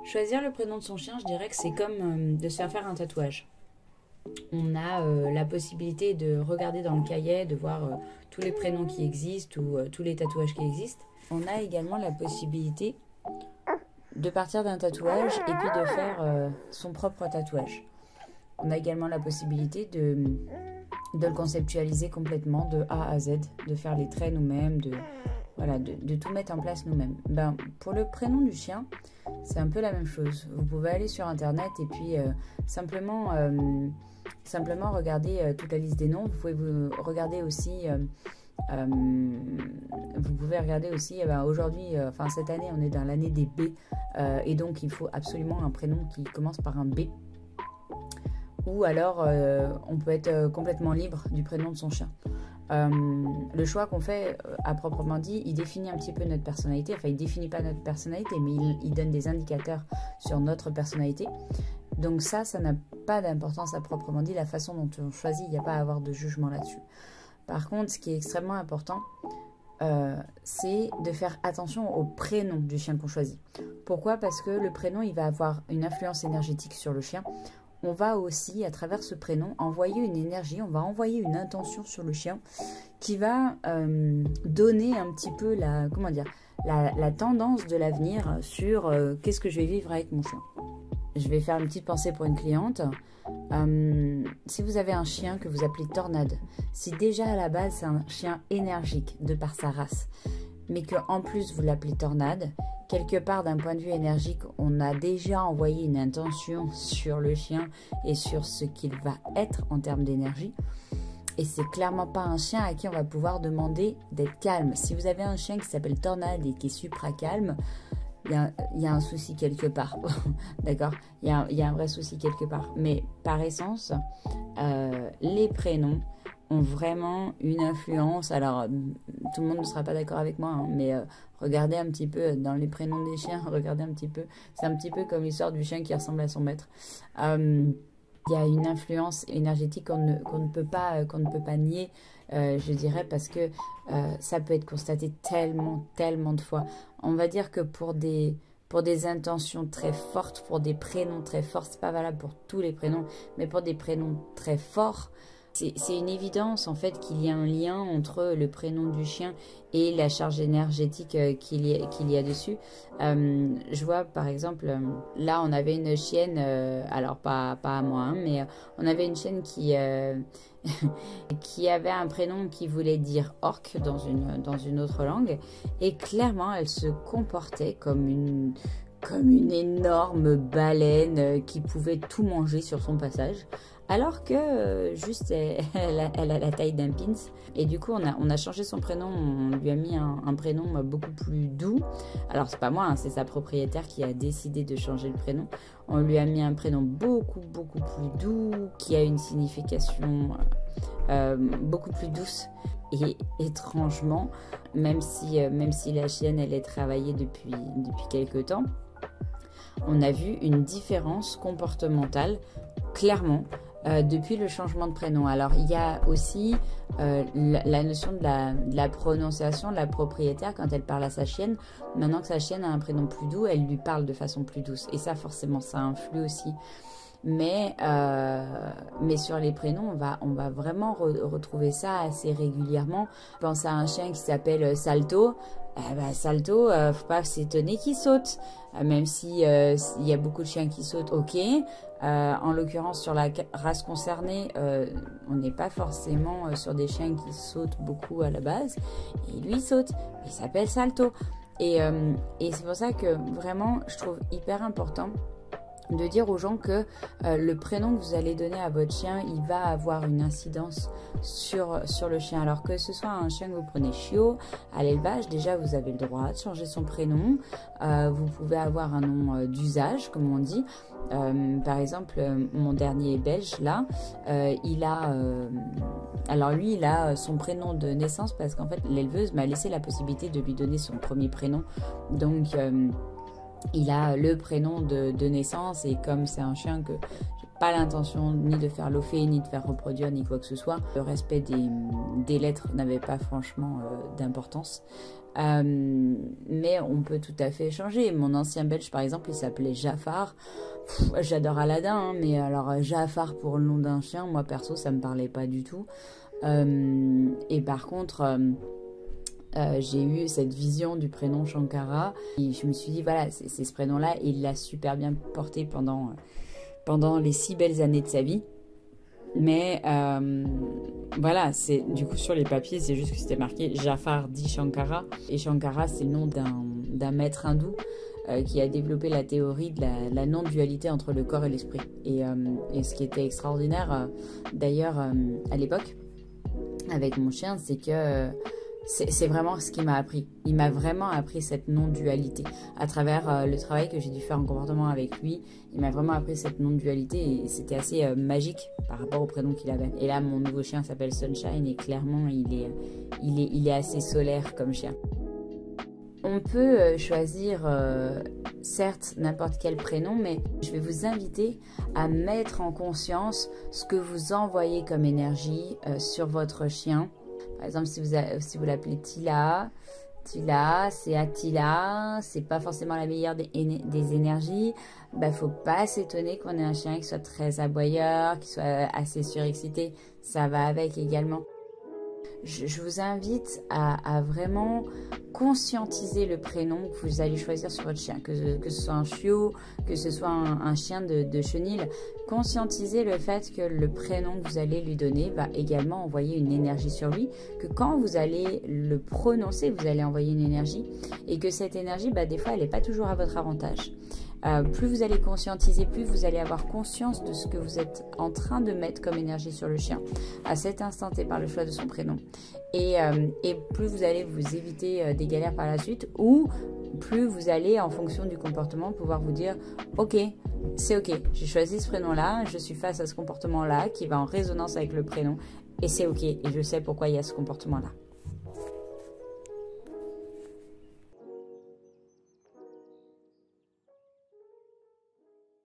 Choisir le prénom de son chien, je dirais que c'est comme de se faire un tatouage. On a la possibilité de regarder dans le cahier, de voir tous les prénoms qui existent ou tous les tatouages qui existent. On a également la possibilité de partir d'un tatouage et puis de faire son propre tatouage. On a également la possibilité de le conceptualiser complètement de A à Z, de faire les traits nous-mêmes, de tout mettre en place nous-mêmes. Pour le prénom du chien, c'est un peu la même chose. Vous pouvez aller sur internet et puis simplement regarder toute la liste des noms. Vous pouvez regarder aussi aujourd'hui, cette année on est dans l'année des B et donc il faut absolument un prénom qui commence par un B. Ou alors on peut être complètement libre du prénom de son chien. Le choix qu'on fait, à proprement dit, il définit un petit peu notre personnalité. Enfin, il définit pas notre personnalité, mais il donne des indicateurs sur notre personnalité. Donc ça n'a pas d'importance à proprement dit. La façon dont on choisit, il n'y a pas à avoir de jugement là-dessus. Par contre, ce qui est extrêmement important, c'est de faire attention au prénom du chien qu'on choisit. Pourquoi? Parce que le prénom, il va avoir une influence énergétique sur le chien. On va aussi, à travers ce prénom, envoyer une énergie, on va envoyer une intention sur le chien qui va donner un petit peu la tendance de l'avenir sur qu'est-ce que je vais vivre avec mon chien. Je vais faire une petite pensée pour une cliente. Si vous avez un chien que vous appelez Tornade, si déjà à la base c'est un chien énergique de par sa race, mais qu'en plus vous l'appelez Tornade, quelque part d'un point de vue énergique, on a déjà envoyé une intention sur le chien et sur ce qu'il va être en termes d'énergie. Et c'est clairement pas un chien à qui on va pouvoir demander d'être calme. Si vous avez un chien qui s'appelle Tornade et qui est supra calme, il y a un souci quelque part. D'accord? Il y a un vrai souci quelque part. Mais par essence, les prénoms ont vraiment une influence. Alors, tout le monde ne sera pas d'accord avec moi, hein, mais regardez un petit peu dans les prénoms des chiens, regardez un petit peu. C'est un petit peu comme l'histoire du chien qui ressemble à son maître. Il y a une influence énergétique qu'on ne peut pas nier, je dirais, parce que ça peut être constaté tellement de fois. On va dire que pour des intentions très fortes, pour des prénoms très forts, c'est pas valable pour tous les prénoms, mais pour des prénoms très forts, c'est une évidence en fait qu'il y a un lien entre le prénom du chien et la charge énergétique qu'il y a dessus. Je vois par exemple, là on avait une chienne, alors pas à moi, hein, mais on avait une chienne qui avait un prénom qui voulait dire orque dans une autre langue, et clairement elle se comportait comme une énorme baleine qui pouvait tout manger sur son passage. Alors que juste elle a la taille d'un pins. Et du coup on a changé son prénom, on lui a mis un prénom beaucoup plus doux. Alors c'est pas moi, hein, c'est sa propriétaire qui a décidé de changer le prénom. On lui a mis un prénom beaucoup plus doux, qui a une signification beaucoup plus douce. Et étrangement, même si la chienne elle est travaillée depuis quelques temps, on a vu une différence comportementale clairement depuis le changement de prénom. Alors il y a aussi la notion de la prononciation de la propriétaire quand elle parle à sa chienne. Maintenant que sa chienne a un prénom plus doux, elle lui parle de façon plus douce, et ça forcément ça influe aussi. Mais sur les prénoms, on va vraiment retrouver ça assez régulièrement. Je pense à un chien qui s'appelle Salto. Salto, faut pas s'étonner qu'il saute. Même si il y a beaucoup de chiens qui sautent, ok. En l'occurrence, sur la race concernée, on n'est pas forcément sur des chiens qui sautent beaucoup à la base. Et lui, il saute. Il s'appelle Salto. Et c'est pour ça que vraiment, je trouve hyper important de dire aux gens que le prénom que vous allez donner à votre chien, il va avoir une incidence sur le chien. Alors que ce soit un chien que vous prenez chiot, à l'élevage, déjà vous avez le droit de changer son prénom. Vous pouvez avoir un nom d'usage, comme on dit. Par exemple, mon dernier belge, là, il a son prénom de naissance parce qu'en fait, l'éleveuse m'a laissé la possibilité de lui donner son premier prénom. Donc, il a le prénom de naissance, et comme c'est un chien que j'ai pas l'intention ni de faire lofer, ni de faire reproduire, ni quoi que ce soit, le respect des lettres n'avait pas franchement d'importance. Mais on peut tout à fait changer. Mon ancien Belge, par exemple, il s'appelait Jafar. J'adore Aladdin, hein, mais alors Jafar pour le nom d'un chien, moi perso, ça me parlait pas du tout. Et par contre, j'ai eu cette vision du prénom Shankara. Et je me suis dit, voilà, c'est ce prénom-là. Et il l'a super bien porté pendant les 6 belles années de sa vie. Mais voilà, c'est du coup sur les papiers, c'est juste que c'était marqué Jafar dit Shankara. Et Shankara, c'est le nom d'un maître hindou qui a développé la théorie de la non-dualité entre le corps et l'esprit. Et ce qui était extraordinaire, d'ailleurs, à l'époque, avec mon chien, c'est que c'est vraiment ce qu'il m'a appris. Il m'a vraiment appris cette non-dualité. À travers le travail que j'ai dû faire en comportement avec lui, il m'a vraiment appris cette non-dualité et c'était assez magique par rapport au prénom qu'il avait. Et là, mon nouveau chien s'appelle Sunshine et clairement, il est assez solaire comme chien. On peut choisir, certes, n'importe quel prénom, mais je vais vous inviter à mettre en conscience ce que vous envoyez comme énergie sur votre chien. Par exemple, si vous l'appelez Tila, c'est Attila, c'est pas forcément la meilleure des énergies. Bah, faut pas s'étonner qu'on ait un chien qui soit très aboyeur, qui soit assez surexcité. Ça va avec également. Je vous invite à vraiment conscientiser le prénom que vous allez choisir sur votre chien, que ce soit un chiot, que ce soit un chien de chenil. Conscientisez le fait que le prénom que vous allez lui donner va également envoyer une énergie sur lui, que quand vous allez le prononcer, vous allez envoyer une énergie et que cette énergie, bah, des fois, elle n'est pas toujours à votre avantage. Plus vous allez conscientiser, plus vous allez avoir conscience de ce que vous êtes en train de mettre comme énergie sur le chien à cet instant T par le choix de son prénom. Et plus vous allez vous éviter des galères par la suite, ou plus vous allez, en fonction du comportement, pouvoir vous dire « Ok, c'est ok, j'ai choisi ce prénom-là, je suis face à ce comportement-là qui va en résonance avec le prénom, et c'est ok, et je sais pourquoi il y a ce comportement-là. »